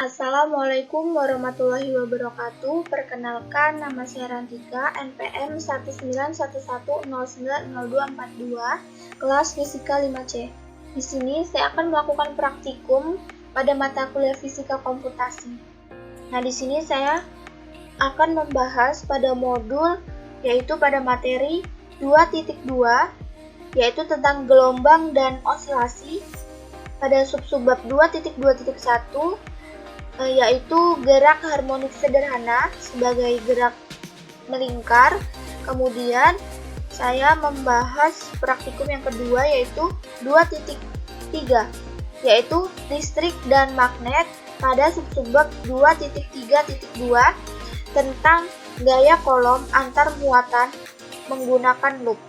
Assalamualaikum warahmatullahi wabarakatuh. Perkenalkan, nama saya Rantika, NPM 19110902422, kelas Fisika 5C. Di sini saya akan melakukan praktikum pada mata kuliah Fisika Komputasi. Nah, di sini saya akan membahas pada modul, yaitu pada materi 2.2, yaitu tentang gelombang dan osilasi. Pada subbab 2.2.1, yaitu gerak harmonik sederhana sebagai gerak melingkar. Kemudian saya membahas praktikum yang kedua, yaitu 2.3, yaitu listrik dan magnet pada subbab 2.3.2 tentang gaya kolom antar muatan menggunakan loop.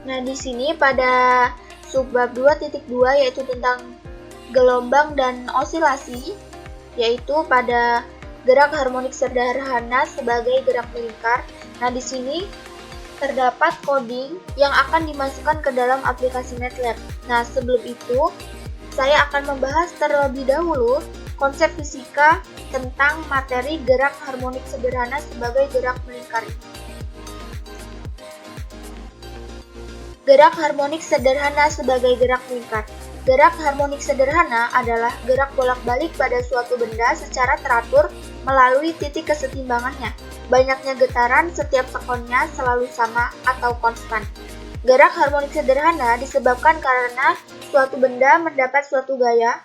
Nah, di sini pada subbab 2.2 yaitu tentang gelombang dan osilasi, yaitu pada gerak harmonik sederhana sebagai gerak melingkar. Nah, di sini terdapat coding yang akan dimasukkan ke dalam aplikasi MATLAB. Nah, sebelum itu saya akan membahas terlebih dahulu konsep fisika tentang materi gerak harmonik sederhana sebagai gerak melingkar. Gerak harmonik sederhana sebagai gerak melingkar. Gerak harmonik sederhana adalah gerak bolak-balik pada suatu benda secara teratur melalui titik kesetimbangannya. Banyaknya getaran setiap sekonnya selalu sama atau konstan. Gerak harmonik sederhana disebabkan karena suatu benda mendapat suatu gaya.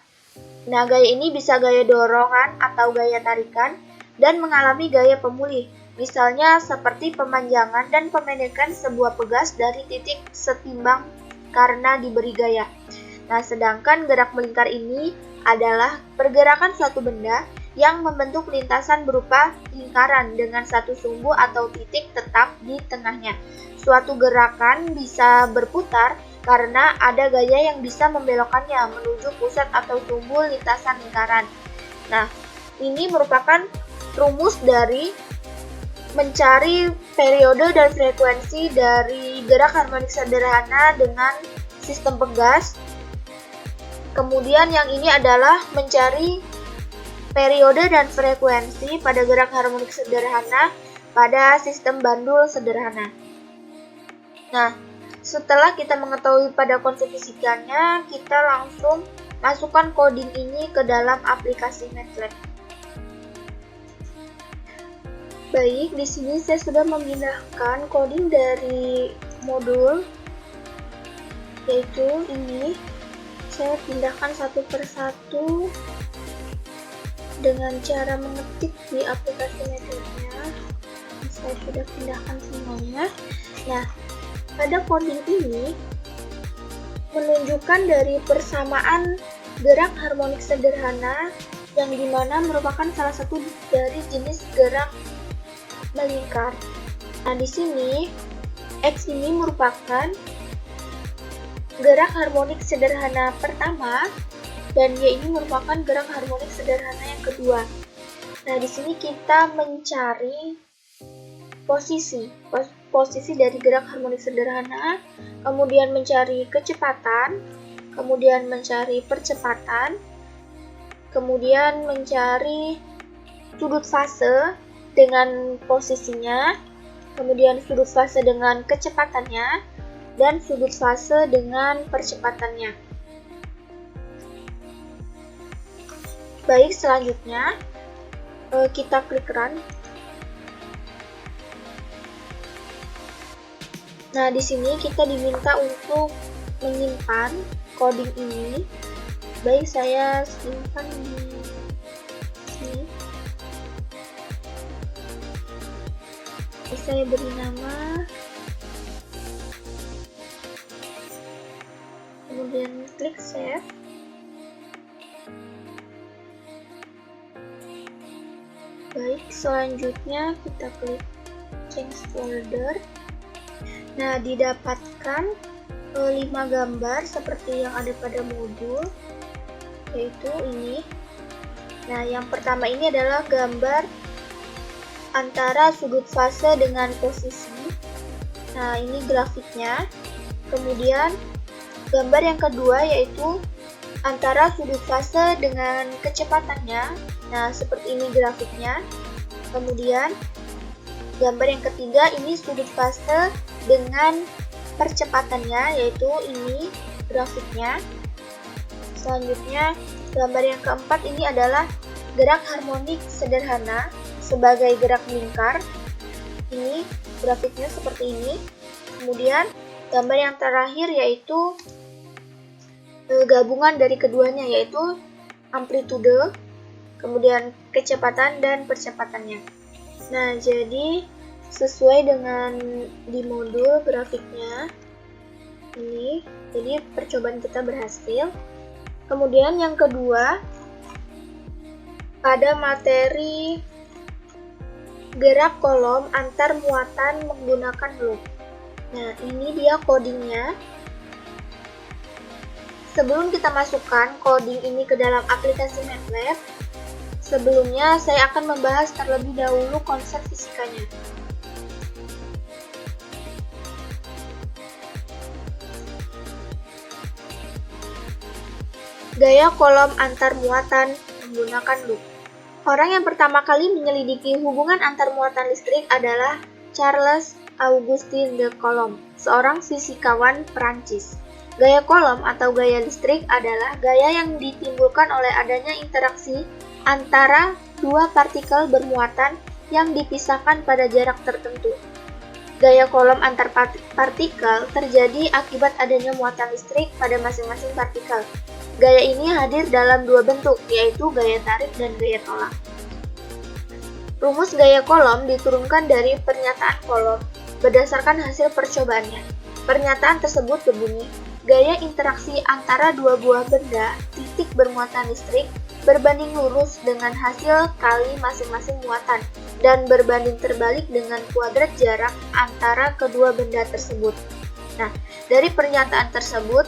Nah, gaya ini bisa gaya dorongan atau gaya tarikan dan mengalami gaya pemulih. Misalnya seperti pemanjangan dan pemendekan sebuah pegas dari titik setimbang karena diberi gaya. Nah, sedangkan gerak melingkar ini adalah pergerakan suatu benda yang membentuk lintasan berupa lingkaran dengan satu sumbu atau titik tetap di tengahnya. Suatu gerakan bisa berputar karena ada gaya yang bisa membelokkannya menuju pusat atau sumbu lintasan lingkaran. Nah, ini merupakan rumus dari mencari periode dan frekuensi dari gerak harmonik sederhana dengan sistem pegas. Kemudian yang ini adalah mencari periode dan frekuensi pada gerak harmonik sederhana pada sistem bandul sederhana. Nah, setelah kita mengetahui pada konsep fisikanya, kita langsung masukkan coding ini ke dalam aplikasi MATLAB. Baik, di sini saya sudah memindahkan coding dari modul, yaitu ini. Saya pindahkan satu persatu dengan cara mengetik di aplikasi MATLAB-nya. Saya sudah pindahkan semuanya. Nah, pada coding ini menunjukkan dari persamaan gerak harmonik sederhana yang dimana merupakan salah satu dari jenis gerak melingkar. Nah, di sini X ini merupakan gerak harmonik sederhana pertama dan Y ini merupakan gerak harmonik sederhana yang kedua. Nah, di sini kita mencari posisi dari gerak harmonik sederhana, kemudian mencari kecepatan, kemudian mencari percepatan, kemudian mencari sudut fase dengan posisinya, kemudian sudut fase dengan kecepatannya, dan sudut fase dengan percepatannya. Baik, selanjutnya kita klik run. Nah, di sini kita diminta untuk menyimpan coding ini. Baik, saya simpan di sini. Saya beri nama, kemudian klik save. Baik, selanjutnya kita klik change folder. Nah, didapatkan 5 gambar seperti yang ada pada modul, yaitu ini. Nah, yang pertama ini adalah gambar antara sudut fase dengan posisi. Nah, ini grafiknya. Kemudian gambar yang kedua yaitu antara sudut fase dengan kecepatannya. Nah, seperti ini grafiknya. Kemudian gambar yang ketiga ini sudut fase dengan percepatannya, yaitu ini grafiknya. Selanjutnya gambar yang keempat ini adalah gerak harmonik sederhana sebagai gerak lingkar. Ini grafiknya seperti ini. Kemudian gambar yang terakhir yaitu gabungan dari keduanya, yaitu amplitude, kemudian kecepatan dan percepatannya. Nah, jadi sesuai dengan di modul grafiknya ini, jadi percobaan kita berhasil. Kemudian yang kedua, pada materi gerak kolom antar muatan menggunakan loop. Nah, ini dia codingnya. Sebelum kita masukkan coding ini ke dalam aplikasi MATLAB, sebelumnya saya akan membahas terlebih dahulu konsep fisikanya. Gaya kolom antar muatan menggunakan loop. Orang yang pertama kali menyelidiki hubungan antar muatan listrik adalah Charles Augustin de Coulomb, seorang fisikawan Prancis. Gaya kolom atau gaya listrik adalah gaya yang ditimbulkan oleh adanya interaksi antara dua partikel bermuatan yang dipisahkan pada jarak tertentu. Gaya kolom antar partikel terjadi akibat adanya muatan listrik pada masing-masing partikel. Gaya ini hadir dalam dua bentuk, yaitu gaya tarik dan gaya tolak. Rumus gaya kolom diturunkan dari pernyataan Coulomb berdasarkan hasil percobaannya. Pernyataan tersebut berbunyi, gaya interaksi antara dua buah benda titik bermuatan listrik berbanding lurus dengan hasil kali masing-masing muatan dan berbanding terbalik dengan kuadrat jarak antara kedua benda tersebut. Nah, dari pernyataan tersebut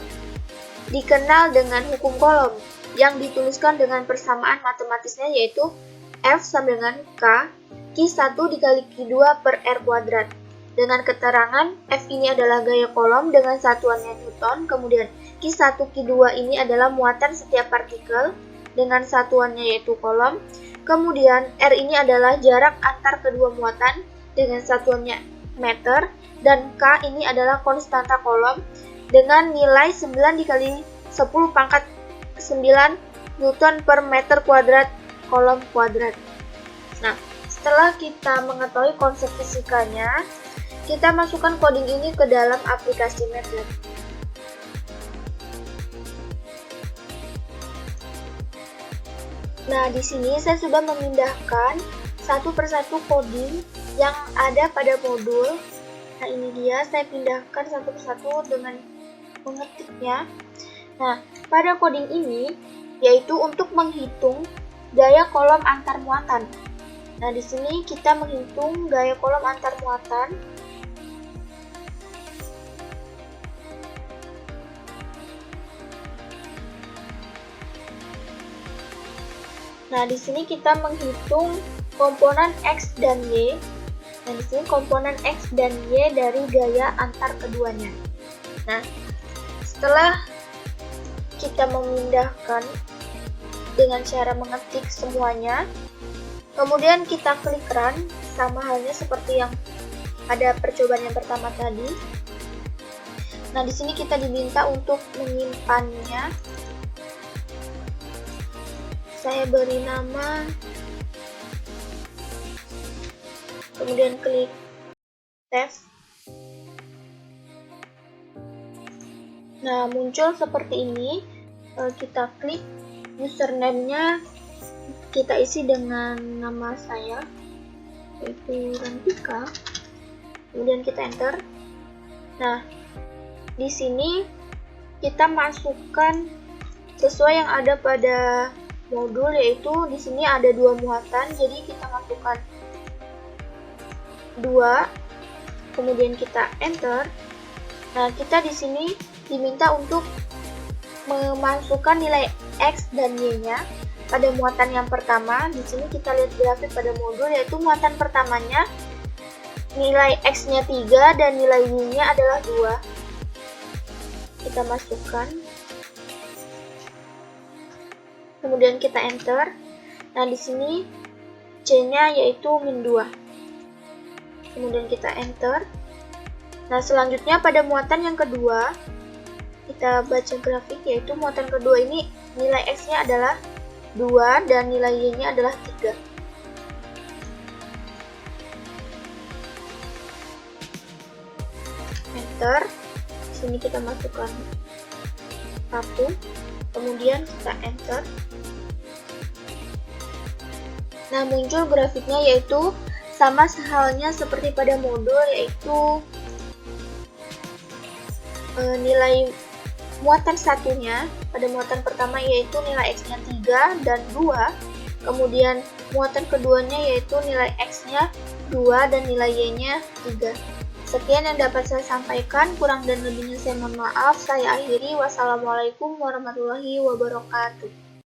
dikenal dengan hukum Coulomb yang dituliskan dengan persamaan matematisnya, yaitu F sama dengan K Q1 dikali Q2 per R kuadrat. Dengan keterangan F ini adalah gaya kolom dengan satuannya Newton, kemudian Q1 Q2 ini adalah muatan setiap partikel dengan satuannya yaitu kolom, kemudian R ini adalah jarak antar kedua muatan dengan satuannya meter, dan K ini adalah konstanta kolom dengan nilai 9 dikali 10 pangkat 9 Newton per meter kuadrat kolom kuadrat. Nah, setelah kita mengetahui konsep fisikanya, kita masukkan coding ini ke dalam aplikasi MATLAB. Nah, di sini saya sudah memindahkan satu persatu coding yang ada pada modul. Nah, ini dia, saya pindahkan satu persatu dengan mengetiknya. Nah, pada coding ini yaitu untuk menghitung gaya kolom antar muatan. Nah, di sini kita menghitung gaya kolom antar muatan. Nah, di sini kita menghitung komponen X dan Y. Nah, di sini komponen X dan Y dari gaya antar keduanya. Nah, setelah kita memindahkan dengan cara mengetik semuanya, kemudian kita klik run, sama halnya seperti yang ada percobaan yang pertama tadi. Nah, di sini kita diminta untuk menyimpannya. Saya beri nama, kemudian klik save. Nah, muncul seperti ini. Kita klik username-nya, kita isi dengan nama saya, yaitu Rantika. Kemudian kita enter. Nah, di sini kita masukkan sesuai yang ada pada modul, yaitu di sini ada dua muatan, jadi kita masukkan 2, kemudian kita enter. Nah, kita di sini diminta untuk memasukkan nilai X dan Y-nya pada muatan yang pertama. Di sini kita lihat grafik pada modul, yaitu muatan pertamanya nilai X-nya 3 dan nilai Y-nya adalah 2. Kita masukkan. Kemudian kita enter. Nah, di sini C-nya yaitu -2. Kemudian kita enter. Nah, selanjutnya pada muatan yang kedua, kita baca grafik, yaitu muatan kedua ini nilai X-nya adalah 2 dan nilai Y-nya adalah 3. Enter. Di sini kita masukkan 1. Kemudian kita enter. Nah, muncul grafiknya yaitu sama halnya seperti pada modul, yaitu nilai muatan satunya pada muatan pertama yaitu nilai X-nya 3 dan 2. Kemudian muatan keduanya yaitu nilai X-nya 2 dan nilai Y-nya 3. Sekian yang dapat saya sampaikan, kurang dan lebihnya saya mohon maaf. Saya akhiri. Wassalamualaikum warahmatullahi wabarakatuh.